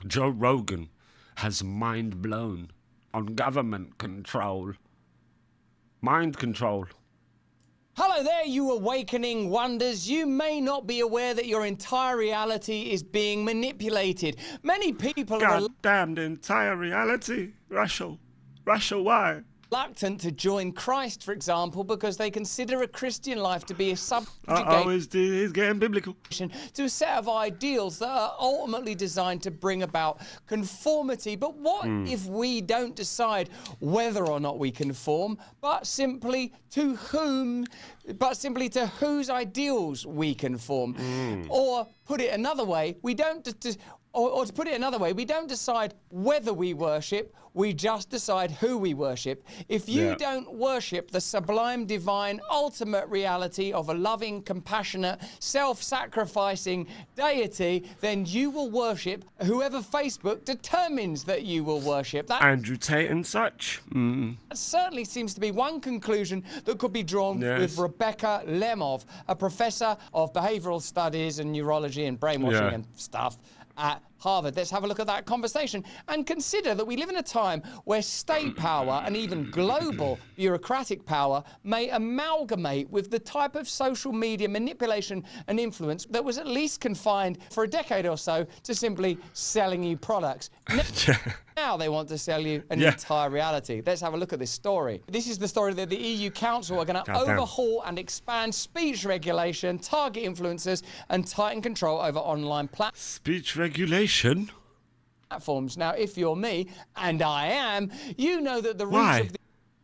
Joe Rogan has mind blown on government control. Mind control. Hello there, you awakening wonders. You may not be aware that your entire reality is being manipulated. Many people are God damn, the entire reality. Russell, why? reluctant to join Christ, for example, because they consider a Christian life to be a He's getting biblical. to a set of ideals that are ultimately designed to bring about conformity. But what if we don't decide whether or not we conform, but simply to whose ideals we conform? Or put it another way, we don't or to put it another way, we don't decide whether we worship, we just decide who we worship. If you don't worship the sublime, divine, ultimate reality of a loving, compassionate, self-sacrificing deity, then you will worship whoever Facebook determines that you will worship. That Andrew Tate and such. certainly seems to be one conclusion that could be drawn with Rebecca Lemov, a professor of behavioral studies and neurology and brainwashing and stuff at Harvard. Let's have a look at that conversation and consider that we live in a time where state power and even global bureaucratic power may amalgamate with the type of social media manipulation and influence that was at least confined for a decade or so to simply selling you products. Now they want to sell you an entire reality. Let's have a look at this story. This is the story that the EU Council are going to overhaul and expand speech regulation, target influencers, and tighten control over online Speech regulation? platforms. Now, if you're me, and I am, you know that the reach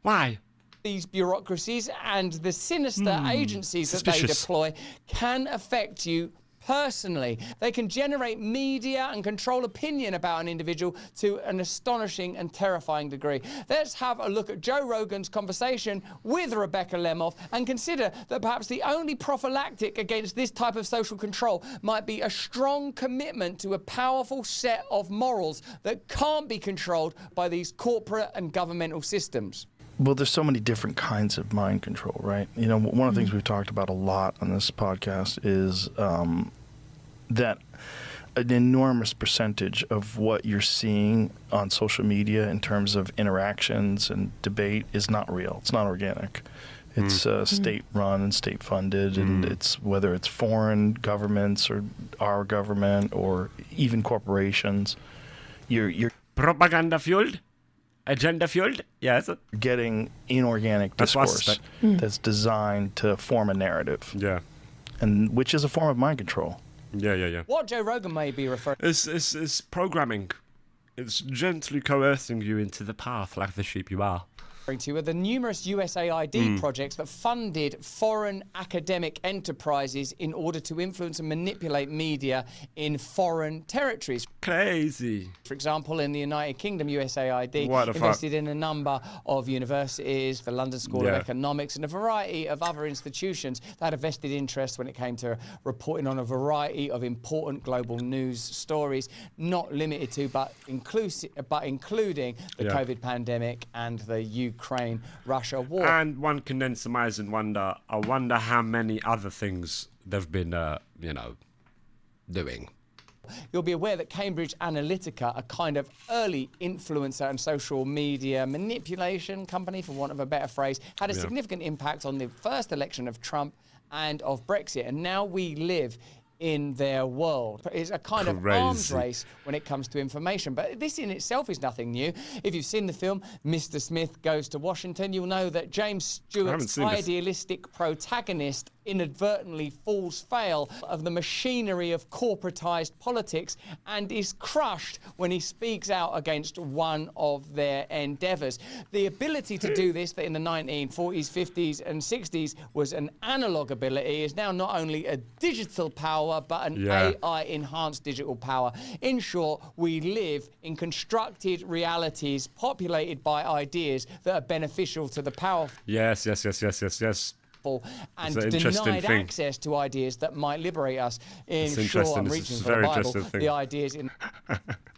of these bureaucracies and the sinister agencies that they deploy can affect you personally. They can generate media and control opinion about an individual to an astonishing and terrifying degree. Let's have a look at Joe Rogan's conversation with Rebecca Lemov and consider that perhaps the only prophylactic against this type of social control might be a strong commitment to a powerful set of morals that can't be controlled by these corporate and governmental systems. Well, there's so many different kinds of mind control, right? You know, one of the things we've talked about a lot on this podcast is that an enormous percentage of what you're seeing on social media in terms of interactions and debate is not real. It's not organic. It's state-run and state-funded, and it's whether it's foreign governments or our government or even corporations. You're propaganda-fueled? Agenda-fueled? Yes. Getting inorganic discourse that's designed to form a narrative. Yeah. And which is a form of mind control. Yeah. What Joe Rogan may be referring It's programming. It's gently coercing you into the path like the sheep you are. to are the numerous USAID projects that funded foreign academic enterprises in order to influence and manipulate media in foreign territories. Crazy. For example, in the United Kingdom, USAID invested in a number of universities, the London School of Economics, and a variety of other institutions that had a vested interest when it came to reporting on a variety of important global news stories, not limited to, but including the COVID pandemic and the Ukraine-Russia war. And one can then surmise and wonder, I wonder how many other things they've been, doing. You'll be aware that Cambridge Analytica, a kind of early influencer and social media manipulation company, for want of a better phrase, had a significant impact on the first election of Trump and of Brexit. And now we live in their world. It's a kind of arms race when it comes to information. But this in itself is nothing new. If you've seen the film Mr. Smith Goes to Washington, you'll know that James Stewart's idealistic protagonist inadvertently falls foul of the machinery of corporatized politics and is crushed when he speaks out against one of their endeavors. The ability to do this, that in the 1940s, 50s and 60s was an analog ability, is now not only a digital power but an AI-enhanced digital power. In short, we live in constructed realities populated by ideas that are beneficial to the powerful. Yes. And denied access to ideas that might liberate us. In short, I'm reaching for the Bible. The ideas in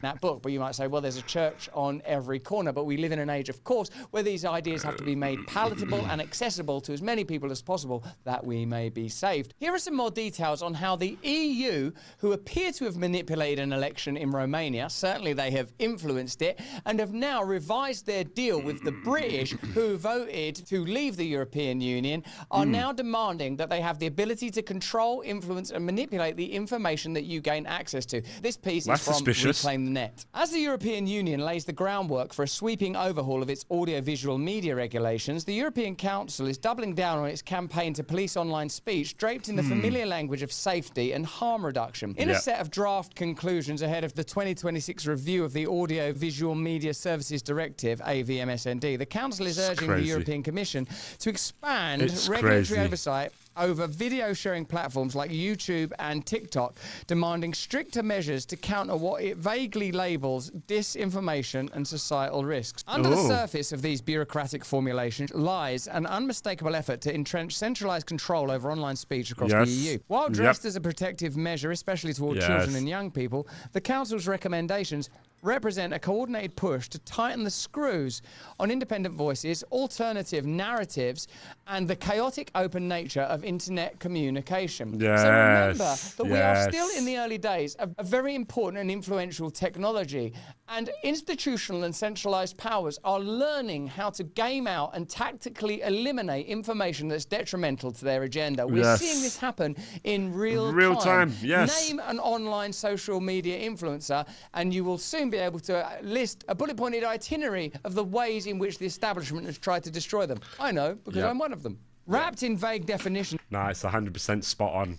that book. But you might say, well, there's a church on every corner. But we live in an age, of course, where these ideas have to be made palatable and accessible to as many people as possible that we may be saved. Here are some more details on how the EU, who appear to have manipulated an election in Romania, certainly they have influenced it, and have now revised their deal with the British, who voted to leave the European Union, are now demanding that they have the ability to control, influence, and manipulate the information that you gain access to. This piece is from Reclaim the Net. As the European Union lays the groundwork for a sweeping overhaul of its audiovisual media regulations, the European Council is doubling down on its campaign to police online speech draped in the familiar language of safety and harm reduction. In a set of draft conclusions ahead of the 2026 review of the Audiovisual Media Services Directive, AVMSND, the Council is urging the European Commission to expand regulatory oversight over video sharing platforms like YouTube and TikTok, demanding stricter measures to counter what it vaguely labels disinformation and societal risks. Under the surface of these bureaucratic formulations lies an unmistakable effort to entrench centralized control over online speech across the EU. While dressed as a protective measure, especially toward children and young people, the Council's recommendations represent a coordinated push to tighten the screws on independent voices, alternative narratives, and the chaotic open nature of internet communication. So remember that we are still in the early days of a very important and influential technology, and institutional and centralized powers are learning how to game out and tactically eliminate information that's detrimental to their agenda. We're seeing this happen in real time. Name an online social media influencer, and you will soon be able to list a bullet-pointed itinerary of the ways in which the establishment has tried to destroy them. I know, because I'm one of them. Wrapped in vague definitions. Nah, it's 100% spot on.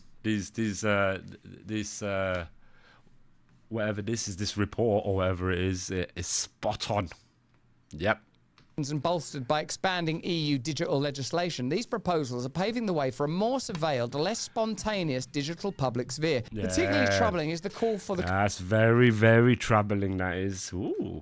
Whatever this is, this report or whatever it is spot on. Yep. And bolstered by expanding EU digital legislation, these proposals are paving the way for a more surveilled, less spontaneous digital public sphere. Particularly troubling is the call for the That's very, very troubling, that is. Ooh.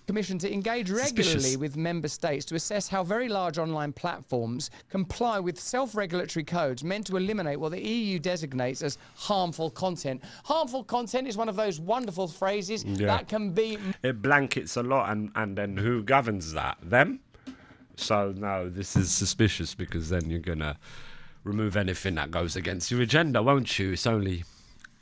Commission to engage regularly with member states to assess how very large online platforms comply with self-regulatory codes meant to eliminate what the EU designates as harmful content. Harmful content is one of those wonderful phrases that can be... It blankets a lot, and then who governs that? Them? So, no, this is suspicious, because then you're going to remove anything that goes against your agenda, won't you? It's only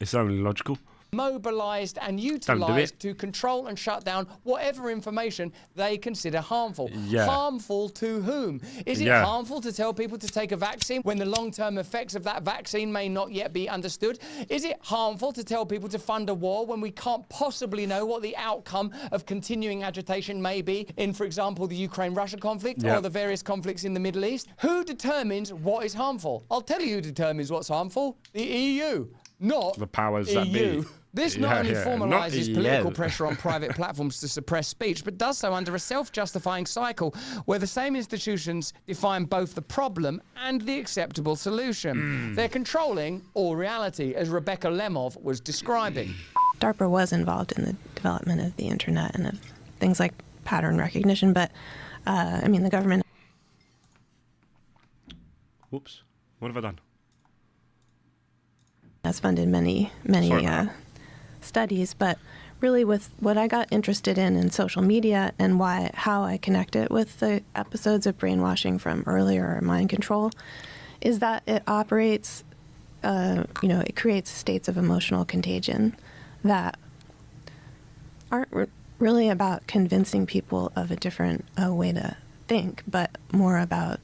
logical. Mobilised and utilised to control and shut down whatever information they consider harmful. Harmful to whom? Is it harmful to tell people to take a vaccine when the long-term effects of that vaccine may not yet be understood? Is it harmful to tell people to fund a war when we can't possibly know what the outcome of continuing agitation may be in, for example, the Ukraine-Russia conflict or the various conflicts in the Middle East? Who determines what is harmful? I'll tell you who determines what's harmful. The EU, not the powers that be. This not only formalises political pressure on private platforms to suppress speech, but does so under a self-justifying cycle where the same institutions define both the problem and the acceptable solution. They're controlling all reality, as Rebecca Lemov was describing. DARPA was involved in the development of the internet and of things like pattern recognition, but I mean, the government... Whoops. What have I done? ...has funded many studies, but really with what I got interested in social media and how I connect it with the episodes of brainwashing from earlier or mind control is that it operates, it creates states of emotional contagion that aren't really about convincing people of a different way to think, but more about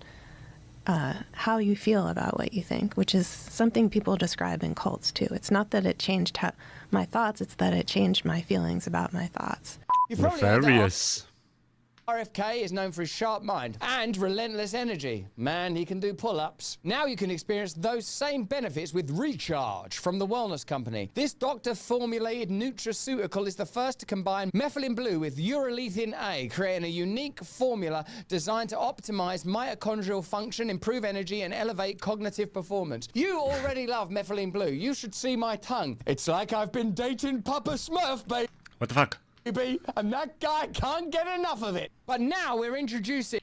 how you feel about what you think, which is something people describe in cults too. It's not that it changed my thoughts, it's that it changed my feelings about my thoughts. Nefarious. RFK is known for his sharp mind and relentless energy. Man, he can do pull-ups. Now you can experience those same benefits with Recharge from the Wellness Company. This doctor-formulated nutraceutical is the first to combine methylene blue with urolithin A, creating a unique formula designed to optimize mitochondrial function, improve energy, and elevate cognitive performance. You already love methylene blue. You should see my tongue. It's like I've been dating Papa Smurf, babe. What the fuck? And that guy can't get enough of it. But now we're introducing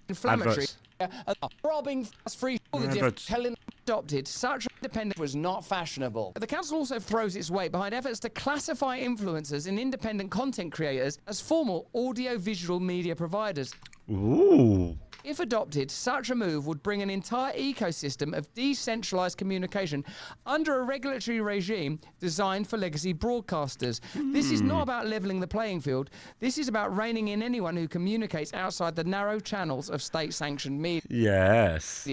inflammatory, throbbing, free, telling adopted such independence was not fashionable. The council also throws its weight behind efforts to classify influencers and independent content creators as formal audio-visual media providers. Ooh. If adopted, such a move would bring an entire ecosystem of decentralized communication under a regulatory regime designed for legacy broadcasters. This is not about leveling the playing field. This is about reining in anyone who communicates outside the narrow channels of state-sanctioned media. Yes.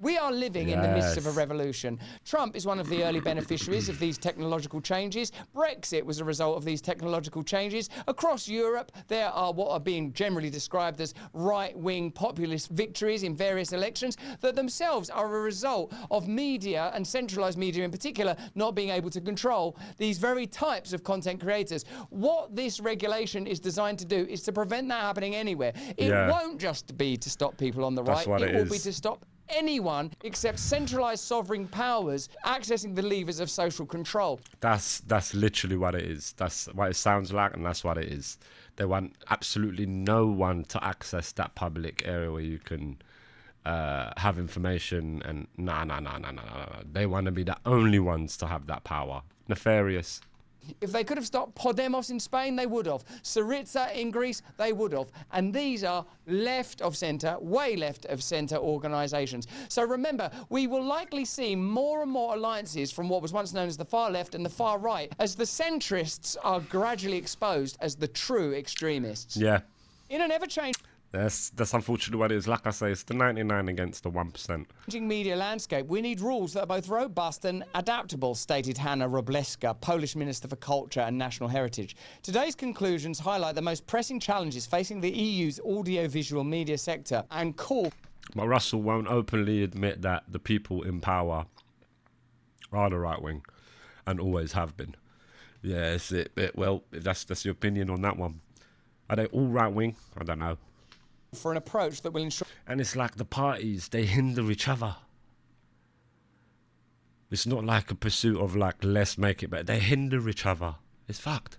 We are living in the midst of a Yes. revolution. Trump is one of the early beneficiaries of these technological changes. Brexit was a result of these technological changes. Across Europe, there are what are being generally described as right-wing populist victories in various elections that themselves are a result of media, and centralized media in particular, not being able to control these very types of content creators. What this regulation is designed to do is to prevent that happening anywhere. It Yeah. won't just be to stop people on the That's right. what it will be is. to stop anyone except centralized sovereign powers accessing the levers of social control. That's literally what it is. That's what it sounds like, and that's what it is. They want absolutely no one to access that public area where you can have information. And nah. They want to be the only ones to have that power. Nefarious. If they could have stopped Podemos in Spain, they would have. Syriza in Greece, they would have. And these are left of centre, way left of centre organisations. So remember, we will likely see more and more alliances from what was once known as the far left and the far right, as the centrists are gradually exposed as the true extremists. Yeah. In an ever-changing That's unfortunately what it is. Like I say, it's the 99 against the 1%. media landscape, we need rules that are both robust and adaptable, stated Hanna Robleska, Polish Minister for Culture and National Heritage. Today's conclusions highlight the most pressing challenges facing the EU's audiovisual media sector and call... But Russell won't openly admit that the people in power are the right wing and always have been. Yeah, it's it. Well, that's your opinion on that one. Are they all right wing? I don't know. for an approach that will ensure... And it's like the parties, they hinder each other. It's not like a pursuit of like, let's make it better. They hinder each other. It's fucked.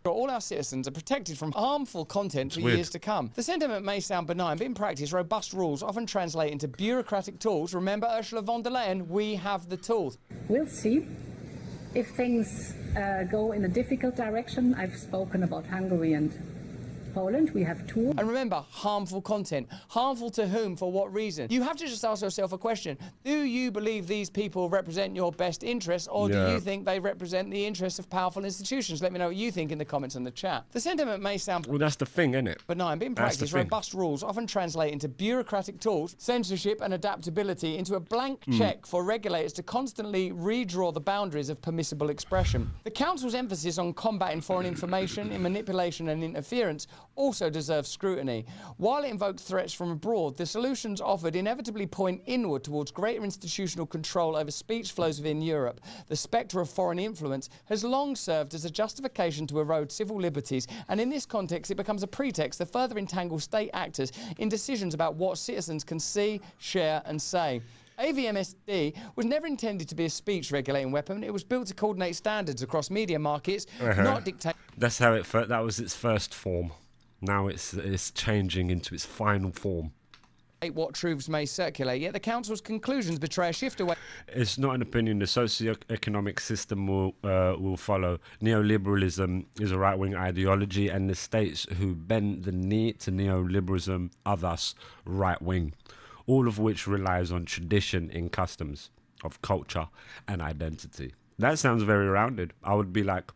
all our citizens are protected from harmful content for years to come. The sentiment may sound benign, but in practice, robust rules often translate into bureaucratic tools. Remember Ursula von der Leyen? We have the tools. We'll see if things go in a difficult direction. I've spoken about Hungary and Poland. We have tools. And remember, harmful content. Harmful to whom? For what reason? You have to just ask yourself a question. Do you believe these people represent your best interests, or do you think they represent the interests of powerful institutions? Let me know what you think in the comments on the chat. The sentiment may sound... Well, that's the thing, isn't it? benign, but in practice, robust rules often translate into bureaucratic tools, censorship and adaptability into a blank check for regulators to constantly redraw the boundaries of permissible expression. The Council's emphasis on combating foreign information, manipulation and interference also deserves scrutiny. While it invokes threats from abroad, the solutions offered inevitably point inward towards greater institutional control over speech flows within Europe. The spectre of foreign influence has long served as a justification to erode civil liberties, and in this context it becomes a pretext to further entangle state actors in decisions about what citizens can see, share and say. AVMSD was never intended to be a speech regulating weapon. It was built to coordinate standards across media markets, not dictate... That's how that was its first form. Now it's changing into its final form. what truths may circulate, yet the Council's conclusions betray a shift away... It's not an opinion. The socio-economic system will follow. Neoliberalism is a right-wing ideology, and the states who bend the knee to neoliberalism are thus right-wing, all of which relies on tradition in customs of culture and identity. That sounds very rounded. I would be like,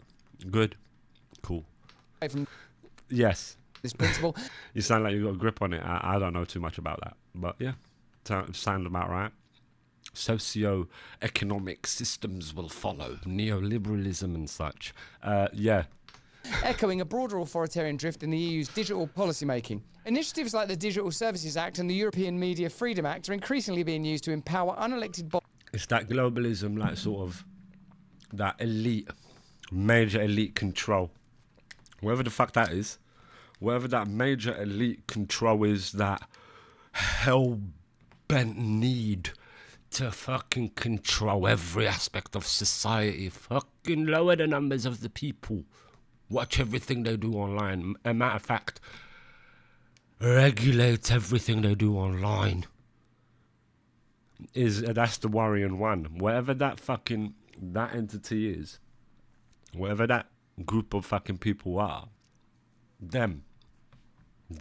good, cool. from Yes. this principle. You sound like you've got a grip on it. I don't know too much about that. But yeah, sound about right. Socio-economic systems will follow. Neoliberalism and such. Yeah. Echoing a broader authoritarian drift in the EU's digital policymaking. Initiatives like the Digital Services Act and the European Media Freedom Act are increasingly being used to empower unelected bodies. It's that globalism, like sort of that elite, major elite control. Whatever the fuck that is. Whatever that major elite control is, that hell-bent need to fucking control every aspect of society. Fucking lower the numbers of the people. Watch everything they do online. A matter of fact, regulate everything they do online. that's the worrying one. Whatever that entity is, whatever that group of fucking people are, them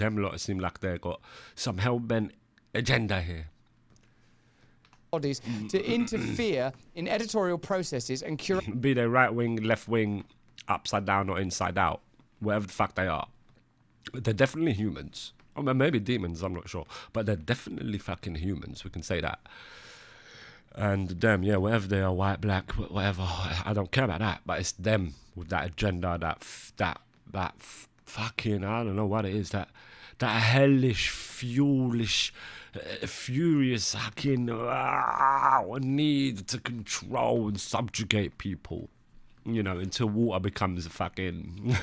lot seem like they got some hell-bent agenda here. Bodies to interfere in editorial processes and curate. Be they right wing, left wing, upside down or inside out, whatever the fuck they are. They're definitely humans. Or maybe demons, I'm not sure. But they're definitely fucking humans, we can say that. And them, yeah, whatever they are, white, black, whatever, I don't care about that. But it's them with that agenda, that fucking, I don't know what it is, that hellish, furious fucking need to control and subjugate people, you know, until water becomes a fucking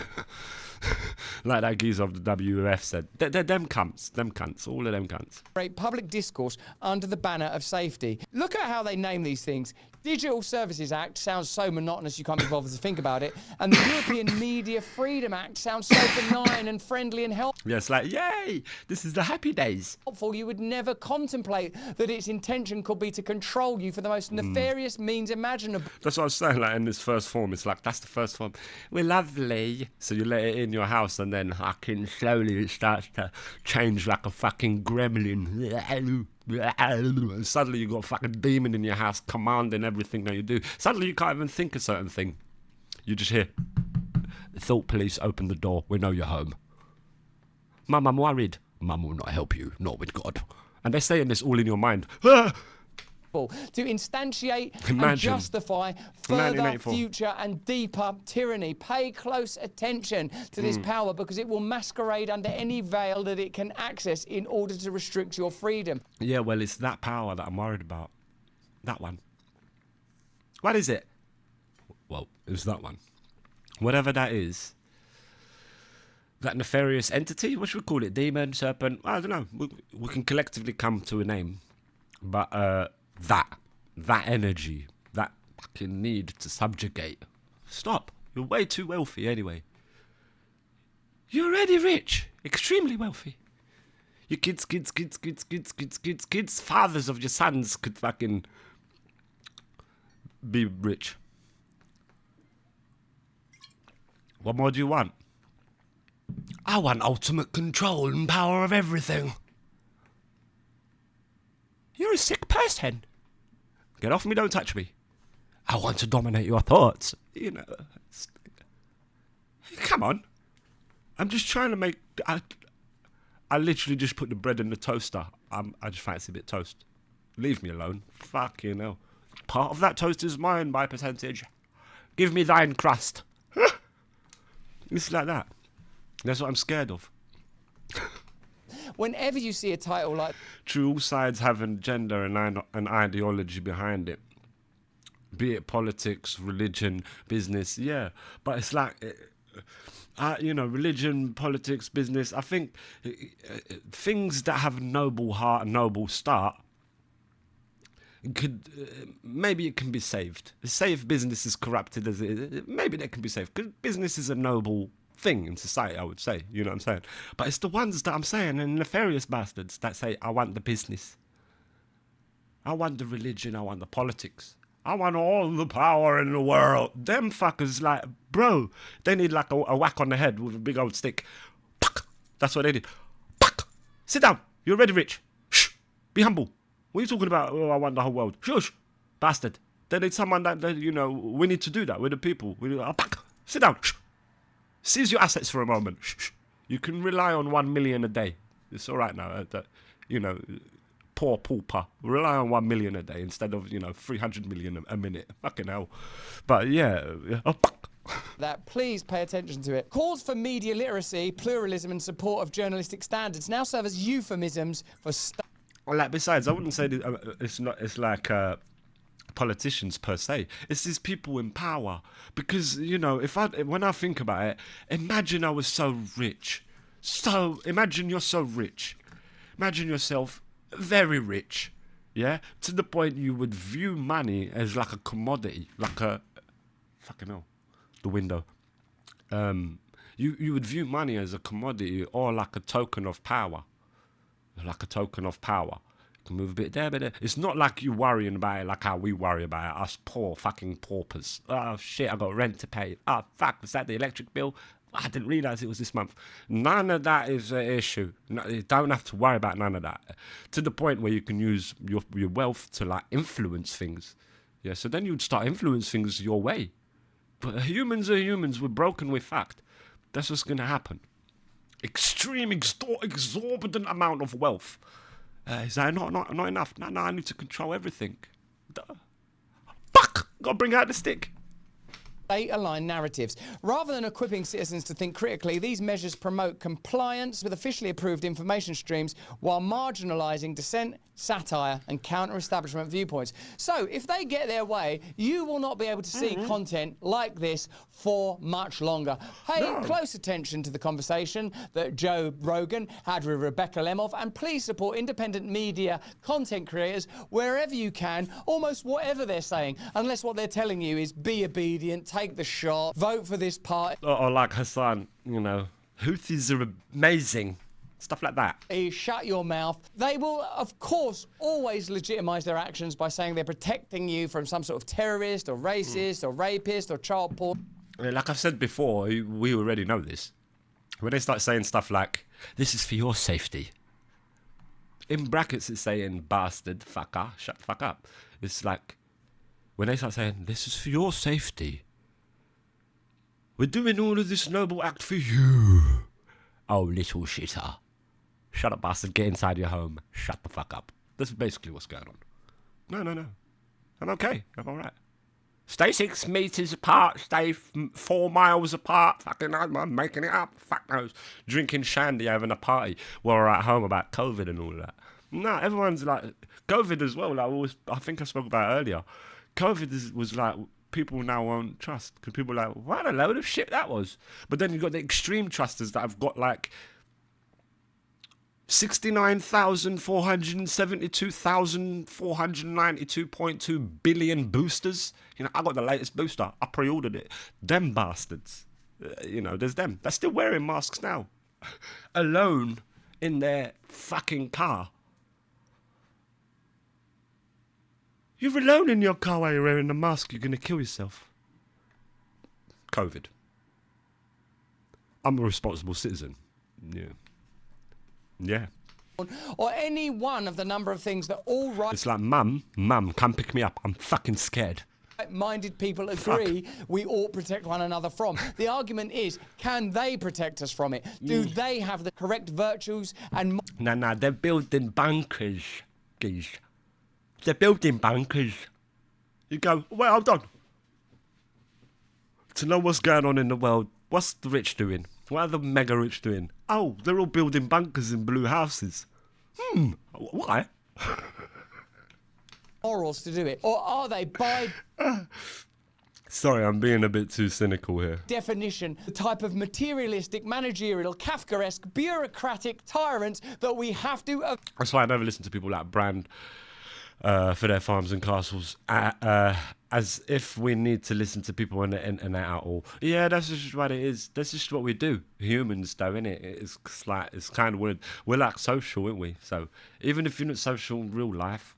like that geezer of the WF said. They're them cunts, all of them cunts. Public discourse under the banner of safety. Look at how they name these things. Digital Services Act sounds so monotonous you can't be bothered to think about it. And the European Media Freedom Act sounds so benign and friendly and helpful. Yeah, it's like, yay, this is the happy days. You would never contemplate that its intention could be to control you for the most nefarious means imaginable. That's what I was saying, like in this first form, it's like, that's the first form. We're lovely. So you let it in your house and then fucking slowly it starts to change like a fucking gremlin. Suddenly you got a fucking demon in your house commanding everything that you do. Suddenly you can't even think a certain thing. You just hear, thought police, open the door, we know you're home. Mum, I'm worried. Mum will not help you, not with God. And they're saying this all in your mind. To instantiate and justify further future and deeper tyranny. Pay close attention to this power because it will masquerade under any veil that it can access in order to restrict your freedom. Yeah, well, it's that power that I'm worried about. That one. What is it? Well, it's that one. Whatever that is. That nefarious entity, what should we call it? Demon, serpent? I don't know. We can collectively come to a name. But that energy, that fucking need to subjugate. Stop. You're way too wealthy anyway. You're already rich. Extremely wealthy. Your kids, fathers of your sons could fucking be rich. What more do you want? I want ultimate control and power of everything. You're a sick person. Get off me, don't touch me. I want to dominate your thoughts. You know. Come on. I'm just trying to make... I literally just put the bread in the toaster. I just fancy a bit of toast. Leave me alone. Fucking hell. Part of that toast is mine by percentage. Give me thine crust. It's like that. That's what I'm scared of. Whenever you see a title like... True, all sides have an agenda and an ideology behind it. Be it politics, religion, business, yeah. But it's like, religion, politics, business, I think things that have a noble heart, a noble start, maybe it can be saved. Say if business is corrupted as it is, maybe that can be saved. Because business is a noble thing in society, I would say. You know what I'm saying? But it's the ones that I'm saying, and nefarious bastards that say, I want the business. I want the religion. I want the politics. I want all the power in the world. Them fuckers, like, bro, they need like a whack on the head with a big old stick. That's what they did. Sit down. You're already rich. Shh. Be humble. What are you talking about? Oh, I want the whole world. Shush. Bastard. They need someone that we need to do that with the people. Sit down. Shh. Seize your assets for a moment. Shh. You can rely on 1 million a day. It's all right now. Poor pauper. Rely on 1 million a day instead of 300 million a minute. Fucking hell. But yeah. That please pay attention to it. Calls for media literacy, pluralism, and support of journalistic standards now serve as euphemisms for. Besides, I wouldn't say that, it's not. It's like. Politicians per se, it's these people in power, because when I think about it, imagine I was so rich, imagine you're so rich, imagine yourself very rich, yeah, to the point you would view money as like a commodity, like a fucking hell, the window, you would view money as a commodity or like a token of power, move a bit there, but there. It's not like you worrying about it like how we worry about it, us poor fucking paupers. Oh shit, I got rent to pay. Oh fuck, was that the electric bill? I didn't realise it was this month. None of that is an issue. No, you don't have to worry about none of that. To the point where you can use your wealth to like influence things. Yeah, so then you'd start influencing things your way. But humans are humans. We're broken with fact. That's what's going to happen. Extreme, exorbitant amount of wealth. Is that not enough? No, I need to control everything. Fuck! Gotta bring out the stick. State-aligned narratives. Rather than equipping citizens to think critically, these measures promote compliance with officially approved information streams while marginalising dissent, satire and counter-establishment viewpoints. So, if they get their way, you will not be able to see content like this for much longer. Pay close attention to the conversation that Joe Rogan had with Rebecca Lemov, and please support independent media content creators wherever you can, almost whatever they're saying, unless what they're telling you is be obedient, take the shot, vote for this party. Or like Hassan, Houthis are amazing. Stuff like that. Shut your mouth. They will, of course, always legitimise their actions by saying they're protecting you from some sort of terrorist or racist or rapist or child porn. Like I've said before, we already know this. When they start saying stuff like, this is for your safety. In brackets, it's saying, bastard, fucker, shut the fuck up. It's like, when they start saying, this is for your safety. We're doing all of this noble act for you. Oh, little shitter. Shut up, bastard. Get inside your home. Shut the fuck up. This is basically what's going on. No. I'm okay. I'm all right. Stay 6 meters apart. Stay 4 miles apart. Fucking I'm making it up. Fuck knows. Drinking shandy, having a party while we're at home about COVID and all of that. No, everyone's like... COVID as well. Like I think I spoke about it earlier. COVID was like... People now won't trust. Because people are like, what a load of shit that was. But then you've got the extreme trusters that have got like... 69,472,492.2 billion boosters. I got the latest booster. I pre-ordered it. Them bastards. There's them. They're still wearing masks now. Alone in their fucking car. You're alone in your car while you're wearing a mask. You're going to kill yourself. COVID. I'm a responsible citizen. Yeah. Or any one of the number of things that all It's like, mum, come pick me up. I'm fucking scared. right-minded people agree we ought to protect one another from. The argument is, can they protect us from it? Do they have the correct virtues and... No, they're building bunkers, geez. They're building bunkers. You go, well, hold on. To know what's going on in the world, what's the rich doing? What are the mega rich doing? Oh, they're all building bunkers in blue houses. Why? morals to do it? Or are they, by Sorry, I'm being a bit too cynical here. definition, the type of materialistic, managerial, Kafkaesque, bureaucratic tyrants that we have to... That's why I never listen to people like Brand for their farms and castles, as if we need to listen to people on the internet at all. Yeah, that's just what it is. That's just what we do. Humans, though, innit? It's like, it's kind of weird. We're like social, aren't we? So even if you're not social in real life,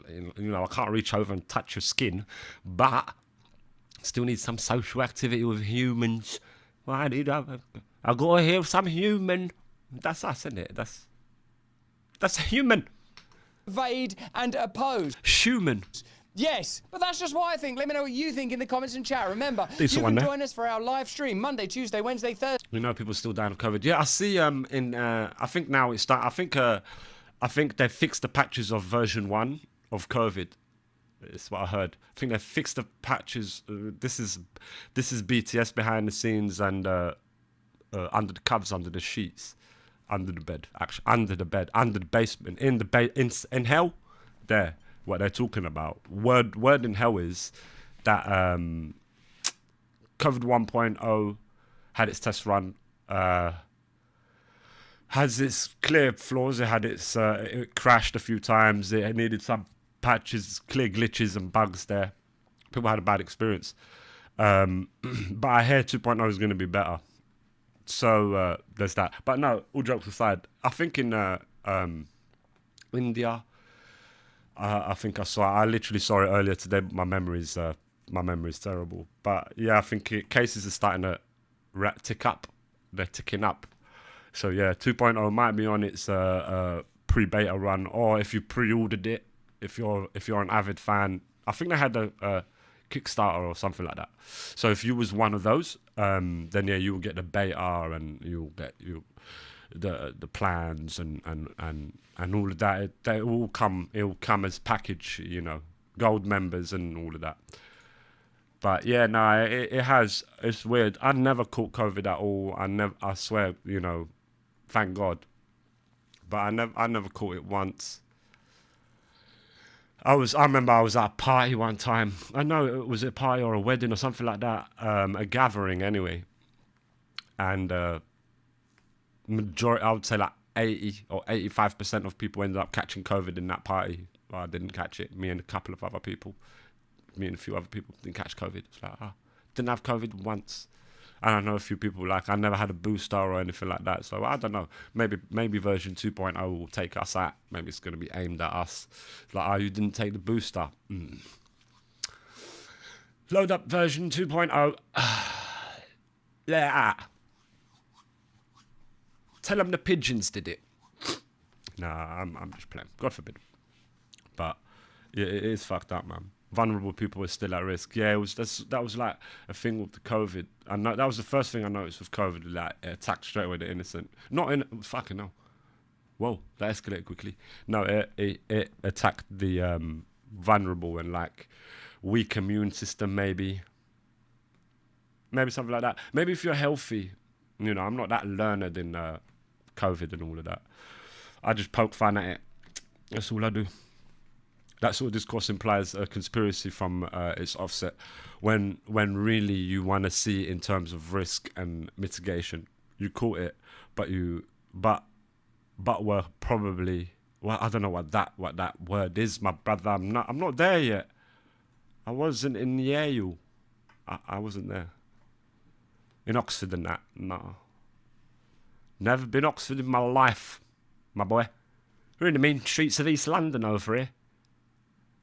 I can't reach over and touch your skin, but still need some social activity with humans. Well, I gotta hear some human. That's us, isn't it? That's human. Evade and oppose. Human. Yes, but that's just what I think. Let me know what you think in the comments and chat. Remember, Decent you one can there. join us for our live stream Monday, Tuesday, Wednesday, Thursday. We know people still down with COVID. Yeah, I see. I think now it's start. I think they fixed the patches of version 1 of COVID. It's what I heard. I think they fixed the patches. This is BTS behind the scenes and under the covers, under the sheets, under the bed. Actually, under the bed, under the basement, in the in hell. There, what they're talking about. Word in hell is that COVID 1.0 had its test run. Has its clear flaws. It crashed a few times. It needed some patches, clear glitches and bugs there. People had a bad experience. But I hear 2.0 is going to be better. So there's that. But no, all jokes aside, I think in India, I think I saw. I literally saw it earlier today. But my memory's terrible. But yeah, I think cases are starting to tick up. They're ticking up. So yeah, 2.0 might be on its pre-beta run, or if you pre-ordered it, if you're an avid fan, I think they had a Kickstarter or something like that. So if you was one of those, then yeah, you will get the beta and you'll get the plans and all of that. It will come as package, gold members and all of that. But yeah, no, it's weird. I never caught COVID at all. I swear, thank God. But I never caught it once. I remember I was at a party one time. I know it was a party or a wedding or something like that. A gathering anyway. And majority, I would say like 80 or 85% of people ended up catching COVID in that party. Well, I didn't catch it. Me and a few other people didn't catch COVID. It's like, didn't have COVID once. And I know a few people, like, I never had a booster or anything like that. So I don't know. Maybe version 2.0 will take us out. Maybe it's going to be aimed at us. Like, you didn't take the booster. Load up version 2.0. Yeah. Tell them the pigeons did it. Nah, I'm just playing. God forbid. But yeah, it is fucked up, man. Vulnerable people are still at risk. Yeah, that was like a thing with the COVID. I know that was the first thing I noticed with COVID. Like, it attacked straight away the innocent. Fucking no. Whoa, that escalated quickly. No, it attacked the vulnerable and like weak immune system. Maybe something like that. Maybe if you're healthy, I'm not that learned in COVID and all of that. I just poke fun at it. That's all I do. That sort of discourse implies a conspiracy from its offset, when really you want to see it in terms of risk and mitigation. You caught it, but were probably, well, I don't know what that word is, my brother. I'm not there yet. I wasn't in Yale. I wasn't there. In Oxford and that, no. Never been Oxford in my life, my boy. We're in the mean streets of East London over here,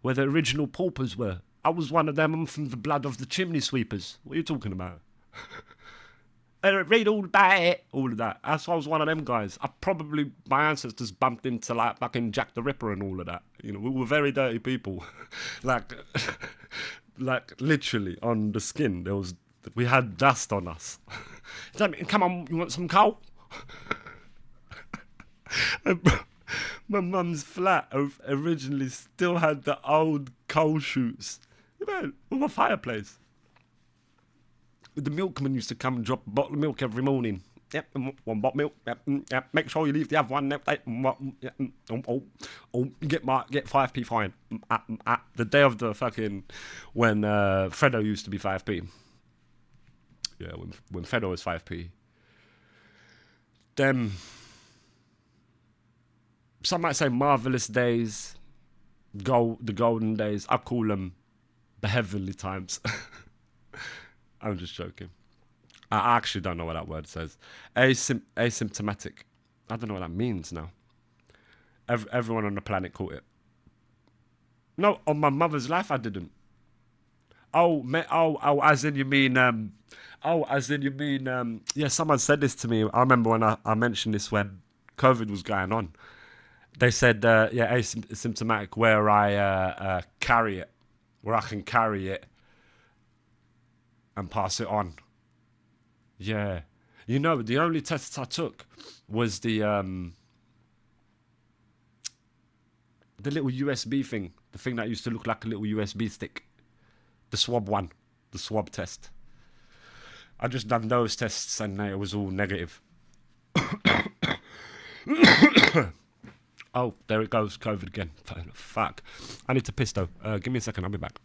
where the original paupers were. I was one of them. I'm from the blood of the chimney sweepers. What are you talking about? Read all about it. All of that. That's why I was one of them guys. My ancestors bumped into like fucking Jack the Ripper and all of that. We were very dirty people. like literally on the skin, we had dust on us. Come on, you want some coal? My mum's flat originally still had the old coal chutes, with a fireplace. The milkman used to come and drop a bottle of milk every morning. Yep, one bottle of milk. Yep. Make sure you leave the other one. Get 5p fine. The day of the fucking when Freddo used to be 5p. Yeah, when Freddo was 5p. Some might say marvelous days, the golden days. I call them the heavenly times. I'm just joking. I actually don't know what that word says. Asymptomatic. I don't know what that means now. Everyone on the planet caught it. No, on my mother's life, I didn't. As in you mean, yeah, someone said this to me. I remember when I mentioned this when COVID was going on. They said, asymptomatic, where I carry it, where I can carry it and pass it on. Yeah. The only tests I took was the little USB thing, the thing that used to look like a little USB stick. The swab test. I just done those tests and it was all negative. Oh, there it goes, COVID again. Fuck. I need to piss though. Give me a second, I'll be back.